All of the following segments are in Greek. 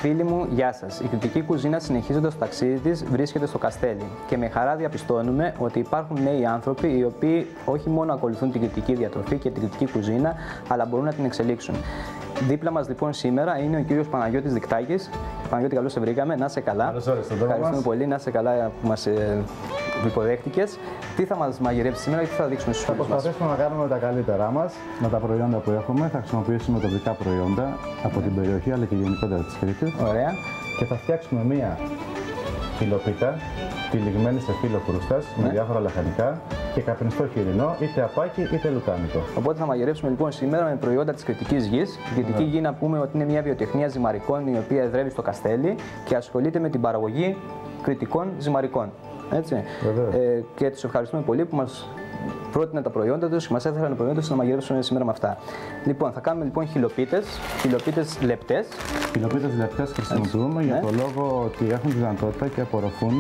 Φίλοι μου, γεια σας. Η κριτική κουζίνα, συνεχίζοντας το ταξίδι της, βρίσκεται στο Καστέλι. Και με χαρά διαπιστώνουμε ότι υπάρχουν νέοι άνθρωποι οι οποίοι όχι μόνο ακολουθούν την κριτική διατροφή και την κριτική κουζίνα, αλλά μπορούν να την εξελίξουν. Δίπλα μας λοιπόν σήμερα είναι ο κύριος Παναγιώτης Δικτάκης. Παναγιώτη, καλώς σε βρήκαμε. Να είσαι καλά. Ευχαριστούμε πολύ. Να είσαι καλά που μας υποδέχτηκες. Τι θα μας μαγειρέψεις σήμερα και τι θα δείξουμε στους φίλους μας? Θα προσπαθήσουμε να κάνουμε τα καλύτερά μας με τα προϊόντα που έχουμε. Θα χρησιμοποιήσουμε τοπικά προϊόντα από την περιοχή αλλά και γενικότερα της Κρήτης. Ωραία. Και θα φτιάξουμε μία φιλοπίτα τυλιγμένη σε φύλλο κρούστας με διάφορα λαχανικά και καπνιστό χοιρινό, είτε απάκι είτε λουκάνικο. Οπότε θα μαγειρέψουμε λοιπόν σήμερα με προϊόντα της κρητικής γης. Η κρητική γη, να πούμε ότι είναι μια βιοτεχνία ζυμαρικών η οποία εδρεύει στο Καστέλι και ασχολείται με την παραγωγή κρητικών ζυμαρικών. Έτσι. Και τους ευχαριστούμε πολύ που μας πρότεινε τα προϊόντα τους και μας έθελαν τα προϊόντα τους να μαγειρέψουμε σήμερα με αυτά. Λοιπόν, θα κάνουμε λοιπόν χιλοπίτες λεπτές. Χιλοπίτες λεπτές χρησιμοποιούμε για το λόγο ότι έχουν τη δυνατότητα και απορροφούν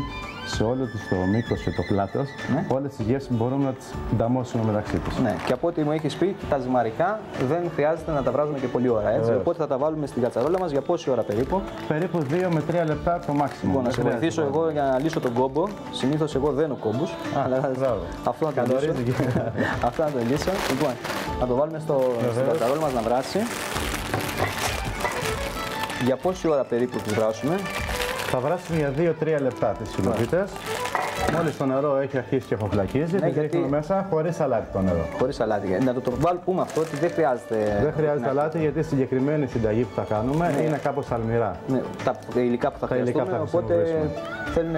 σε όλο το μήκος και το πλάτος όλες τις γεύσεις που μπορούμε να τις νταμώσουμε μεταξύ τους. Ναι, και από ό,τι μου έχεις πει, τα ζυμαρικά δεν χρειάζεται να τα βράζουμε και πολλή ώρα. Έτσι. Οπότε θα τα βάλουμε στην κατσαρόλα μας για πόση ώρα περίπου? Περίπου 2 με 3 λεπτά το μάξιμο. Λοιπόν, να σε βοηθήσω εγώ για να λύσω τον κόμπο. Συνήθως εγώ δένω κόμπους. Αυτό να το λύσω. Αυτό να το λύσω. Λοιπόν, να το βάλουμε στην κατσαρόλα μας να βράσει. Για πόση ώρα περίπου τις βράσουμε? Θα βράσουμε για 2-3 λεπτά τις χιλοπίτες. Μόλις το νερό έχει αρχίσει και αφοπλακίζει, τις ρίχνουμε μέσα χωρίς αλάτι το νερό. Χωρίς αλάτι. Να το πούμε αυτό ότι δεν χρειάζεται. Δεν χρειάζεται αλάτι γιατί η συγκεκριμένη συνταγή που θα κάνουμε είναι κάπως αλμυρά. Ναι, τα υλικά που θα χρειαστούμε, οπότε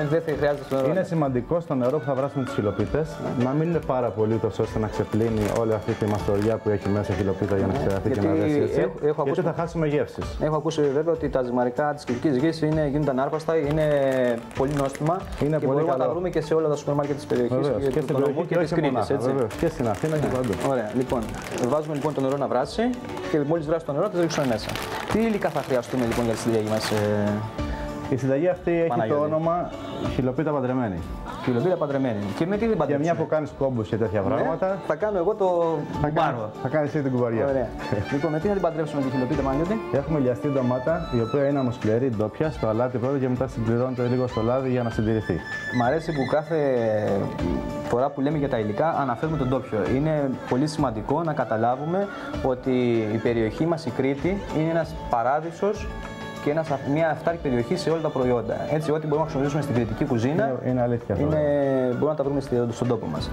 δεν θα χρειάζεται το νερό. Είναι σημαντικό στο νερό που θα βράσουμε τις χιλοπίτες να μην είναι πάρα πολύ τόσο ώστε να ξεπλύνει όλη αυτή τη μαστοριά που έχει μέσα η χιλοπίτα για να ξεραθεί και να δέσει έτσι. Γιατί θα χάσουμε γεύσεις. Έχω ακούσει βέβαια ότι τα ζυμαρικά της κρητικής γης γίνονται ανάρπαστα, είναι πολύ νόστιμα και μπορούμε να τα βρούμε και σε όλα τα σούπερ μάρκετ της περιοχής και στην περιοχή και της Κρήτης. Και στην Αθήνα και παντού. Ωραία, λοιπόν, βάζουμε λοιπόν το νερό να βράσει και μόλις βράσει το νερό, το ρίξουμε μέσα. Τι υλικά θα χρειαστούμε λοιπόν για τη συνταγή μας? Η συνταγή αυτή έχει το όνομα χιλοπίτα παντρεμένη. Χιλοπίτα παντρεμένη. Και με τι την παντρεμένη? Για μια που κάνεις κόμπους και τέτοια πράγματα. Θα κάνω εγώ το κουμπάρο. Θα κάνεις εσύ την κουμπαριά. Ωραία. Λοιπόν, με τι θα την παντρέψουμε τη χιλοπίτα, Παναγιώτη? Έχουμε λιαστή ντομάτα, η οποία είναι αμοσκληρή ντόπια, στο αλάτι πρώτα και μετά συμπληρώνεται λίγο στο λάδι για να συντηρηθεί. Μ' αρέσει που κάθε φορά που λέμε για τα υλικά αναφέρουμε τον ντόπιο. Είναι πολύ σημαντικό να καταλάβουμε ότι η περιοχή μας, η Κρήτη, είναι ένας παράδεισος και μια αυτάρκη περιοχή σε όλα τα προϊόντα. Έτσι, ό,τι μπορούμε να χρησιμοποιήσουμε στην κρητική κουζίνα είναι αλήθεια. Μπορούμε να τα βρούμε στον τόπο μας.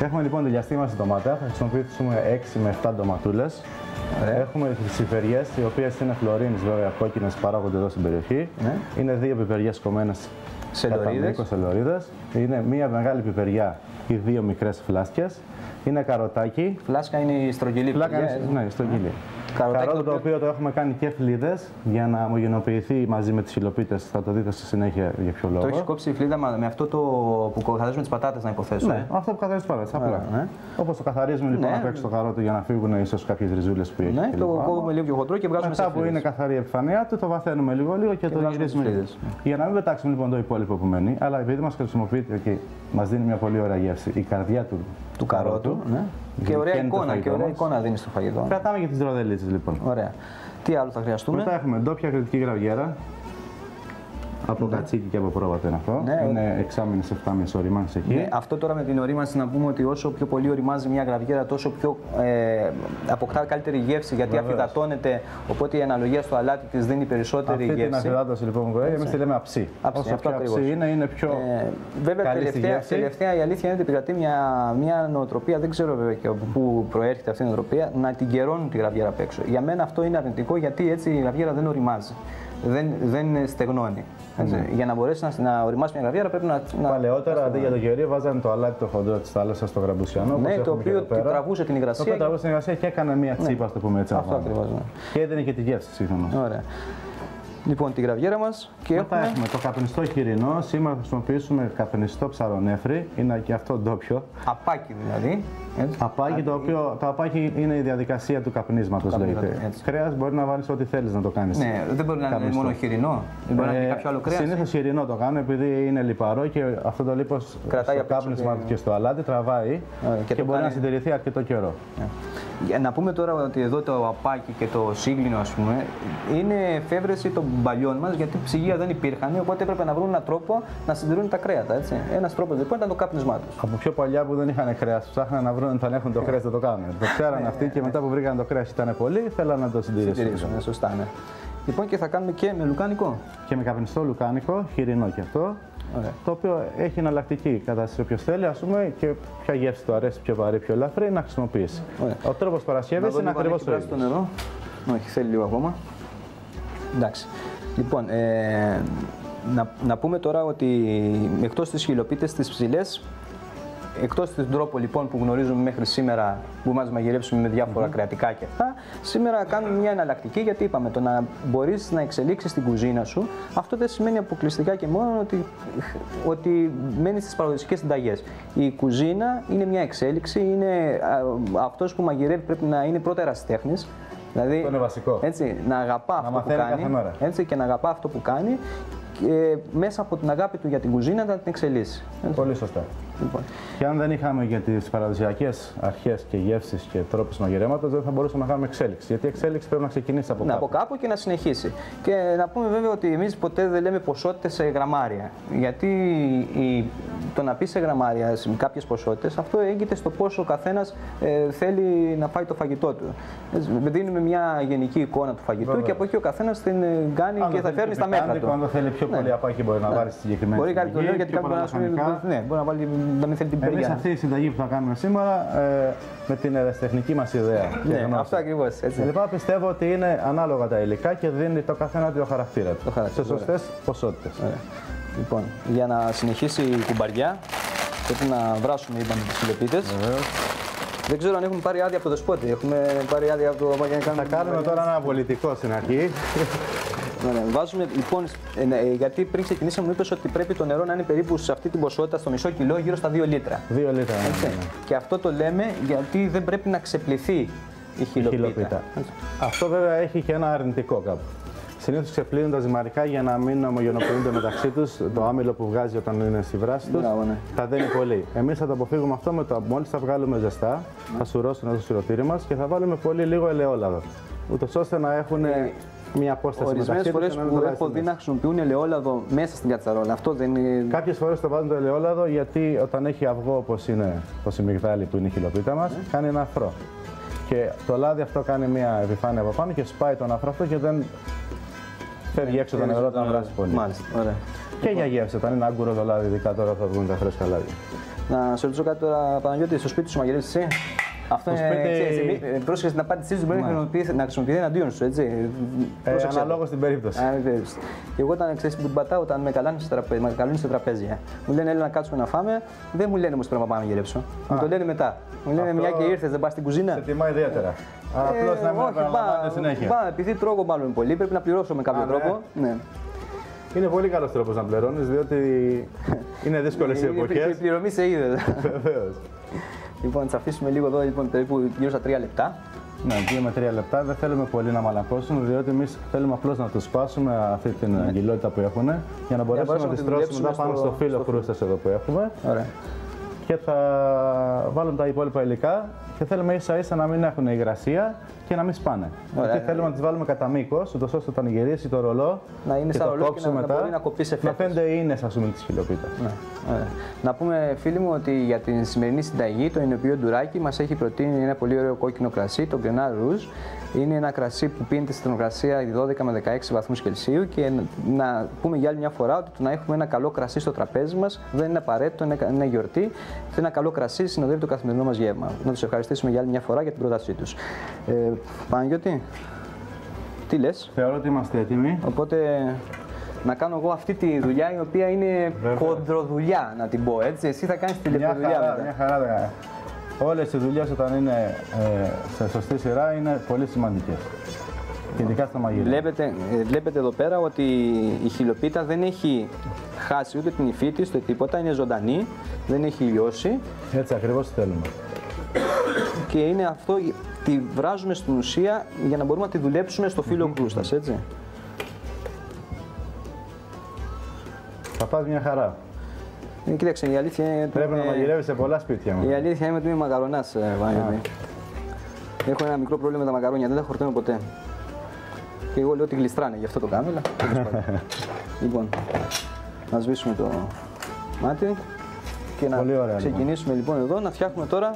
Έχουμε λοιπόν τη λιαστή μας ντομάτα. Θα χρησιμοποιήσουμε 6 με 7 ντοματούλες. Έχουμε τις πιπεριές, οι οποίες είναι φλωρίνες, βέβαια κόκκινες, παράγονται εδώ στην περιοχή. Είναι 2 πιπεριές κομμένες σε λωρίδες. Είναι μία μεγάλη πιπεριά ή 2 μικρές φλάσκες. Είναι καροτάκι. Φλάσκα είναι η στρογγυλή. Ναι, η στρογγυλή. Καρότο το οποίο το έχουμε κάνει και φλίδες για να ομογενοποιηθεί μαζί με τις χιλοπίτες. Θα το δείτε στη συνέχεια για ποιο λόγο. Το έχει κόψει η φλίδα με αυτό που καθαρίζουμε τις πατάτες, να υποθέσω. Ναι, αυτό που καθαρίζει τις πατάτες. Απλά. Όπως το καθαρίζουμε λοιπόν απ' έξω το καρότο για να φύγουν ίσως κάποιες ριζούλες που έχει. Ναι, το κόβουμε λίγο πιο χοντρό και βγάζουμε μετά που είναι καθαρή η επιφανειά του, το βαθαίνουμε λίγο και το γυρίζουμε. Για να μην πετάξουμε λοιπόν το υπόλοιπο που μένει, αλλά επειδή μας χρησιμοποιείται και μας δίνει μια πολύ ωραία γεύση η καρδιά του καρότου. Και ωραία εικόνα δίνει στο φαγητό. Κρατάμε και τις ροδελίτσες λοιπόν. Ωραία. Τι άλλο θα χρειαστούμε? Μετά έχουμε ντόπια κρητική γραβιέρα. Από κατσίκι και από πρόβατο είναι αυτό. Είναι εξάμηνες, 7 οριμάνσεις εκεί. Ναι, αυτό τώρα με την ορίμανση να πούμε ότι όσο πιο πολύ οριμάζει μια γραβιέρα, τόσο πιο αποκτά καλύτερη γεύση γιατί αφυδατώνεται. Οπότε η αναλογία στο αλάτι της δίνει περισσότερη γεύση. Αυτή την αφυδάτωση λοιπόν που έχει, εμείς τη λέμε αψί. Όσο πιο αψί είναι πιο. Βέβαια, τελευταία η αλήθεια είναι ότι επικρατεί μια νοοτροπία, δεν ξέρω βέβαια και από πού προέρχεται αυτή η νοοτροπία, να την καιρώνουν τη γραβιέρα απ' έξω. Για μένα αυτό είναι αρνητικό γιατί έτσι η γραβιέρα δεν οριμάζει. Δεν στεγνώνει. Για να μπορέσει να οριμάσει μια γραβιέρα πρέπει να. Παλαιότερα αντί για το κερί βάζανε το αλάτι το χοντρό τη θάλασσα στο γραμπουσιανό. Ναι, το οποίο τραβούσε την υγρασία. Το τραβούσε την υγρασία και έκανε μια τσίπα, το πούμε έτσι. Αυτό ακριβώς. Και έδινε και τη γεύση σύγχρονα. Ωραία. Λοιπόν, τη γραβιέρα μας και έχουμε το καπνιστό χοιρινό. Σήμερα θα χρησιμοποιήσουμε καπνιστό ψαρονέφρι. Είναι και αυτό ντόπιο. Απάκι δηλαδή. Απάκι, το οποίο το απάκι είναι η διαδικασία του καπνίσματος, λέγεται. Κρέας μπορεί να βάλεις ό,τι θέλεις να το κάνεις. Ναι, δεν μπορεί να είναι μόνο χοιρινό. Δεν μπορεί να είναι κάποιο άλλο κρέας. Συνήθως χοιρινό το κάνω επειδή είναι λιπαρό και αυτό το λίπος στο κάπνισμα και στο αλάτι τραβάει και μπορεί να συντηρηθεί αρκετό καιρό. Να πούμε τώρα ότι εδώ το απάκι και το σύγκλινο, ας πούμε, είναι εφεύρεση των παλιών μας, γιατί ψυγεία δεν υπήρχαν, οπότε έπρεπε να βρουν έναν τρόπο να συντηρούν τα κρέατα. Ένας τρόπος λοιπόν ήταν το κάπνισμά τους. Από πιο παλιά που δεν είχαν κρέας, ψάχναν να βρουν αν έχουν το κρέας, δεν το κάνουν. Το ξέραν αυτοί και μετά που βρήκαν το κρέας ήταν πολύ, θέλαν να το συντηρήσουν. Σωστά, ναι. Λοιπόν, και θα κάνουμε και με λουκάνικο. Και με καπνιστό λουκάνικο, χοιρινό και αυτό. Ωραία. Το οποίο έχει εναλλακτική κατάσταση. Όποιος θέλει, ας πούμε, και ποια γεύση του αρέσει, πιο βαρύ, πιο ελαφρύ, να χρησιμοποιήσει. Ωραία. Ο τρόπος παρασκευής είναι ακριβώς ο ίδιος. Το νερό. Όχι, θέλει λίγο ακόμα. Εντάξει. Λοιπόν, να πούμε τώρα ότι εκτός τις χυλοπίτες, τις ψηλές, εκτός του τρόπου λοιπόν που γνωρίζουμε μέχρι σήμερα που μας μαγειρέψουμε με διάφορα κρεατικά και αυτά, σήμερα κάνουμε μια εναλλακτική, γιατί είπαμε το να μπορείς να εξελίξεις την κουζίνα σου, αυτό δεν σημαίνει αποκλειστικά και μόνο ότι μένεις στις παραδοσιακές συνταγές. Η κουζίνα είναι μια εξέλιξη, είναι αυτός που μαγειρεύει πρέπει να είναι πρώτα ερασιτέχνης. Δηλαδή, αυτό είναι βασικό. Έτσι, να αγαπά αυτό που κάνει, έτσι, και να αγαπά αυτό που κάνει και μέσα από την αγάπη του για την κουζίνα να την εξελίσσει. Πολύ σωστά. Λοιπόν. Και αν δεν είχαμε για τις παραδοσιακές αρχές και γεύσεις και τρόπους μαγειρέματος, δεν θα μπορούσαμε να κάνουμε εξέλιξη. Γιατί η εξέλιξη πρέπει να ξεκινήσει από κάπου. Από κάπου και να συνεχίσει. Και να πούμε βέβαια ότι εμείς ποτέ δεν λέμε ποσότητες σε γραμμάρια. Γιατί το να πει σε γραμμάρια σε κάποιες ποσότητες, αυτό έγκυται στο πόσο ο καθένας θέλει να φάει το φαγητό του. Δίνουμε μια γενική εικόνα του φαγητού, βέβαια, και από εκεί ο καθένας την κάνει και θα φέρνει στα μέτρα του. Αν θέλει πιο πολύ απάκι, μπορεί να βάλει στη συγκεκριμένη. Μπορεί κάτι το λέω γιατί κάποιο μπορεί να βάλει. Εμείς αυτή η συνταγή που θα κάνουμε σήμερα με την ερασιτεχνική μας ιδέα. Ναι, αυτό ακριβώς. Λοιπόν, πιστεύω ότι είναι ανάλογα τα υλικά και δίνει το καθένα το χαρακτήρα του. Σε σωστές ποσότητες. Λοιπόν, για να συνεχίσει η κουμπαριά, πρέπει να βράσουμε, είπαμε, τις χυλοπίτες. Δεν ξέρω αν έχουμε πάρει άδεια από το δεσπότη. Έχουμε πάρει άδεια από το Θα κάνουμε τώρα ένα πολιτικό στην αρχή. Βάζουμε λοιπόν, γιατί πριν ξεκινήσαμε μου είπες ότι πρέπει το νερό να είναι περίπου σε αυτή την ποσότητα, στο μισό κιλό, γύρω στα 2 λίτρα. 2 λίτρα, ναι. Και αυτό το λέμε γιατί δεν πρέπει να ξεπληθεί η χυλοπίτα. Αυτό βέβαια έχει και ένα αρνητικό κάπου. Συνήθως ξεπλύνουν τα ζυμαρικά για να μην ομογενοποιούνται μεταξύ τους. Το άμυλο που βγάζει όταν είναι στη βράση τους θα δένει πολύ. Εμείς θα το αποφύγουμε αυτό με το μόλις θα βγάλουμε ζεστά, θα σουρώσουν το σιρωτήρι μας και θα βάλουμε πολύ λίγο ελαιόλαδο. Ούτως ώστε να έχουν μια απόσταση μεταξύ τους. Ορισμένες φορές που έχω δει να χρησιμοποιούν ελαιόλαδο μέσα στην κατσαρόλα. Αυτό δεν είναι. Κάποιες φορές το βάζουν το ελαιόλαδο γιατί όταν έχει αυγό όπως είναι η μυγδάλη που είναι η χυλοπίτα μας, κάνει ένα αφρό. Και το λάδι αυτό κάνει μια επιφάνεια από πάνω και σπάει τον αφρό αυτό και δεν φεύγει έξω το νερό όταν βράσει πολύ. Μάλιστα, ωραία. Και για γεύση, όταν είναι άγκουρο το λάδι, ειδικά τώρα θα βγουν τα φρέσκα λάδια. Να σε ρωτήσω κάτι τώρα, Παναγιώτη, στο σπίτι σου μαγειρεύεις εσύ? Αυτό είναι. Πρόσεχε την απάντησή σου, μπορεί να χρησιμοποιηθεί εναντίον σου, έτσι. Αναλόγως την περίπτωση. Και εγώ όταν ξέρεις που πατάω, όταν με καλούν σε τραπέζια, μου λένε έλα να κάτσουμε να φάμε, δεν μου λένε όμως πρέπει να πάμε να γυρέψω. Μου το λένε μετά. Μου λένε μια και ήρθες, δεν πας στην κουζίνα. Σε τιμά ιδιαίτερα. Απλώς να μην επαναλαμβάνεται συνέχεια. Επειδή τρώγω μάλλον πολύ, πρέπει να πληρώσω με κάποιο τρόπο. Είναι πολύ καλός τρόπος να πληρώνεις, διότι είναι δύσκολες οι εποχές. Η πληρωμή σε είδε. Βεβαίως. Λοιπόν, θα αφήσουμε λίγο εδώ, λοιπόν, περίπου γύρω στα 3 λεπτά. Ναι, 2 με 3 λεπτά. Δεν θέλουμε πολύ να μαλακώσουν, διότι εμείς θέλουμε απλώς να τους σπάσουμε αυτή την αγκυλότητα που έχουν για να μπορέσουμε να τις στρώσουμε μετά πάνω στο φύλλο κρούστας εδώ που έχουμε. Ωραία. Και θα βάλουμε τα υπόλοιπα υλικά και θέλουμε ίσα-ίσα να μην έχουν υγρασία και να μην σπάνε. Γιατί θέλουμε να τις βάλουμε κατά μήκος, ούτως ώστε όταν γυρίσει το ρολό να είναι και σαν το ρολό κόψουμε μετά, να μπορεί να κοπεί σε φέτος. Να φαίνεται ίνες, ας πούμε, της χυλοπίτας. Να πούμε, φίλοι μου, ότι για την σημερινή συνταγή το Εινοποιείο Ντουράκι μας έχει προτείνει ένα πολύ ωραίο κόκκινο κρασί, το Grenache Rouge. Είναι ένα κρασί που πίνεται στη θερμοκρασία 12 με 16 βαθμούς Κελσίου και να πούμε για άλλη μια φορά ότι το να έχουμε ένα καλό κρασί στο τραπέζι μας δεν είναι απαραίτητο, είναι γιορτή. Ένα καλό κρασί συνοδεύει το καθημερινό μας γεύμα. Να τους ευχαριστήσουμε για άλλη μια φορά για την πρότασή τους. Παναγιώτη, τι λες? Θεωρώ ότι είμαστε έτοιμοι. Οπότε να κάνω εγώ αυτή τη δουλειά η οποία είναι χοντροδουλειά, να την πω έτσι. Εσύ θα κάνεις τη λεπτοδουλειά μετά. Μια χαρά. Όλες οι δουλειές όταν είναι σε σωστή σειρά είναι πολύ σημαντικές. Και ειδικά στο μαγείρεμα. Βλέπετε εδώ πέρα ότι η χυλοπίτα δεν έχει χάσει ούτε την υφή της, ούτε τίποτα. Είναι ζωντανή, δεν έχει λιώσει. Έτσι ακριβώς θέλουμε. Και είναι αυτό, τη βράζουμε στην ουσία για να μπορούμε να τη δουλέψουμε στο φύλλο κρούστας, έτσι. Θα πας μια χαρά. Κοίταξε, η αλήθεια είναι. Πρέπει να μαγειρεύεις σε πολλά σπίτια μου. Η αλήθεια είναι ότι είμαι μακαρονάς, Παναγιώτη. Έχω ένα μικρό πρόβλημα με τα μακαρόνια, δεν τα χορταίνω ποτέ. Και εγώ λέω ότι γλιστράνε, γι' αυτό το κάνω, αλλά τέλος πάντων. Λοιπόν, να σβήσουμε το μάτι και να ξεκινήσουμε λοιπόν εδώ να φτιάχνουμε τώρα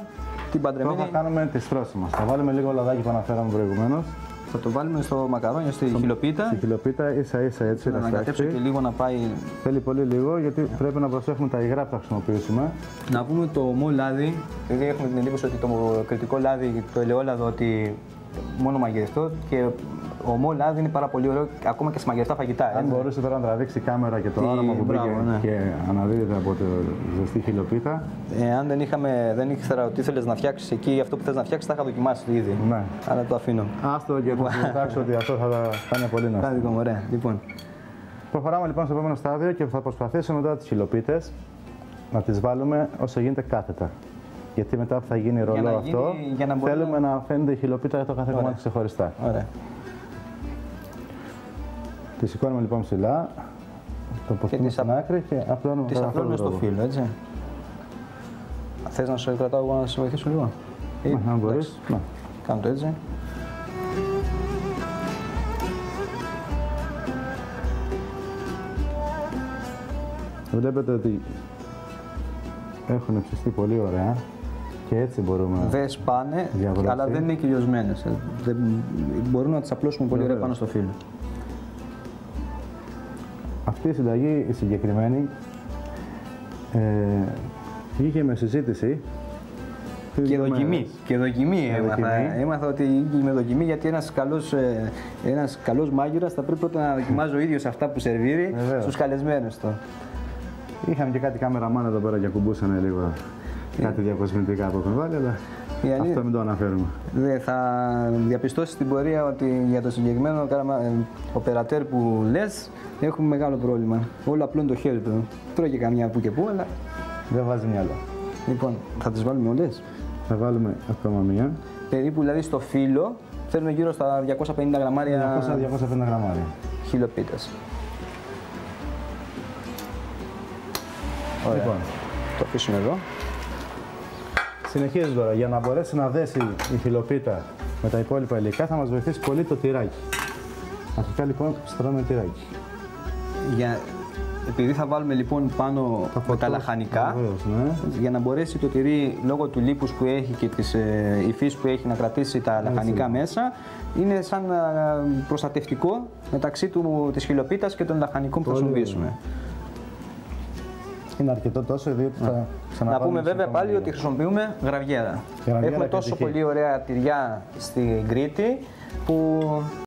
την παντρεμένη. Τώρα θα κάνουμε τη στρώση μας. Θα βάλουμε λίγο λαδάκι που αναφέραμε προηγουμένως. Θα το βάλουμε στο μακαρόνιο, στη χιλοπίτα. Στη χιλοπίτα, ίσα-ίσα έτσι. Να ανακατέψω και λίγο να πάει. Θέλει πολύ λίγο γιατί πρέπει να προσέχουμε τα υγρά που θα χρησιμοποιήσουμε. Να πούμε το ομό λάδι, επειδή έχουμε την εντύπωση ότι το κριτικό λάδι, το ελαιόλαδο, ότι μόνο μαγειρευτό και ομό λάδι είναι πάρα πολύ ωραίο ακόμα και σε μαγειρευτά φαγητά. Αν μπορούσε τώρα να τραβήξει η κάμερα και το άρωμα που μπήκε και αναδύεται από τη ζεστή χιλοπίτα. Αν δεν ήξερα ότι ήθελες να φτιάξεις εκεί αυτό που θες να φτιάξεις, θα είχα δοκιμάσει ήδη. Ναι. Αλλά το αφήνω. Άστο και θα κοιτάξω ότι αυτό θα κάνει πολύ νόημα. Κάτι ωραία. Λοιπόν. Προχωράμε λοιπόν στο επόμενο στάδιο και θα προσπαθήσουμε μετά τις χιλοπίτες να τις βάλουμε όσο γίνεται κάθετα. Γιατί μετά που θα γίνει ρολό αυτό, θέλουμε να φαίνεται η χιλοπίτα το κάθε κομμάτι ξεχωριστά. Ωραία. Τη σηκώνουμε λοιπόν ψηλά, τοποθετούμε στην άκρη και απλώνουμε τις απλώνουμε στο φύλλο, έτσι. Θες να σε κρατάω εγώ να σε βοηθήσω λίγο? Αν μπορείς. Κάνω το έτσι. Βλέπετε ότι έχουν ψηστεί πολύ ωραία και έτσι μπορούμε να δεν σπάνε, αλλά δεν είναι κυλιωσμένες. Μπορούμε να τις απλώσουμε πολύ ωραία πάνω στο φύλλο. Αυτή η συνταγή η συγκεκριμένη βγήκε με συζήτηση. Και δοκιμή έμαθα ότι είχε με δοκιμή, γιατί ένας καλός μάγειρας θα πρέπει πρώτα να δοκιμάζει ο ίδιος αυτά που σερβίρει στους καλεσμένους του. Είχαμε και κάτι κάμεραμάν εδώ πέρα και ακουμπούσανε λίγο κάτι διακοσμητικά που έχουν βάλει, αλλά αυτό μην το αναφέρουμε. Θα διαπιστώσεις στην πορεία ότι για το συγκεκριμένο οπερατέρ που λες έχουμε μεγάλο πρόβλημα. Όλο απλώνει το χέρι του. Τρώγε καμιά που και που, αλλά δεν βάζει μυαλό. Λοιπόν, θα τις βάλουμε όλες. Θα βάλουμε ακόμα μία. Περίπου δηλαδή στο φύλλο θέλουμε γύρω στα 250 γραμμάρια. 200-250 γραμμάρια. Χιλοπίτας. Λοιπόν, το αφήσουμε εδώ. Συνεχίζει τώρα. Για να μπορέσει να δέσει η χιλοπίτα με τα υπόλοιπα υλικά θα μας βοηθήσει πολύ το τυράκι. Αρχικά λοιπόν στρώνουμε τυράκι. Επειδή θα βάλουμε λοιπόν πάνω με τα λαχανικά, για να μπορέσει το τυρί λόγω του λίπους που έχει και της υφής που έχει να κρατήσει τα λαχανικά μέσα, είναι σαν προστατευτικό μεταξύ της χιλοπίτας και των λαχανικών που θα χρησιμοποιήσουμε. Είναι αρκετό τόσο, διότι θα να πούμε βέβαια πάλι ότι χρησιμοποιούμε γραβιέρα. Έχουμε τόσο πολύ ωραία τυριά στην Κρήτη που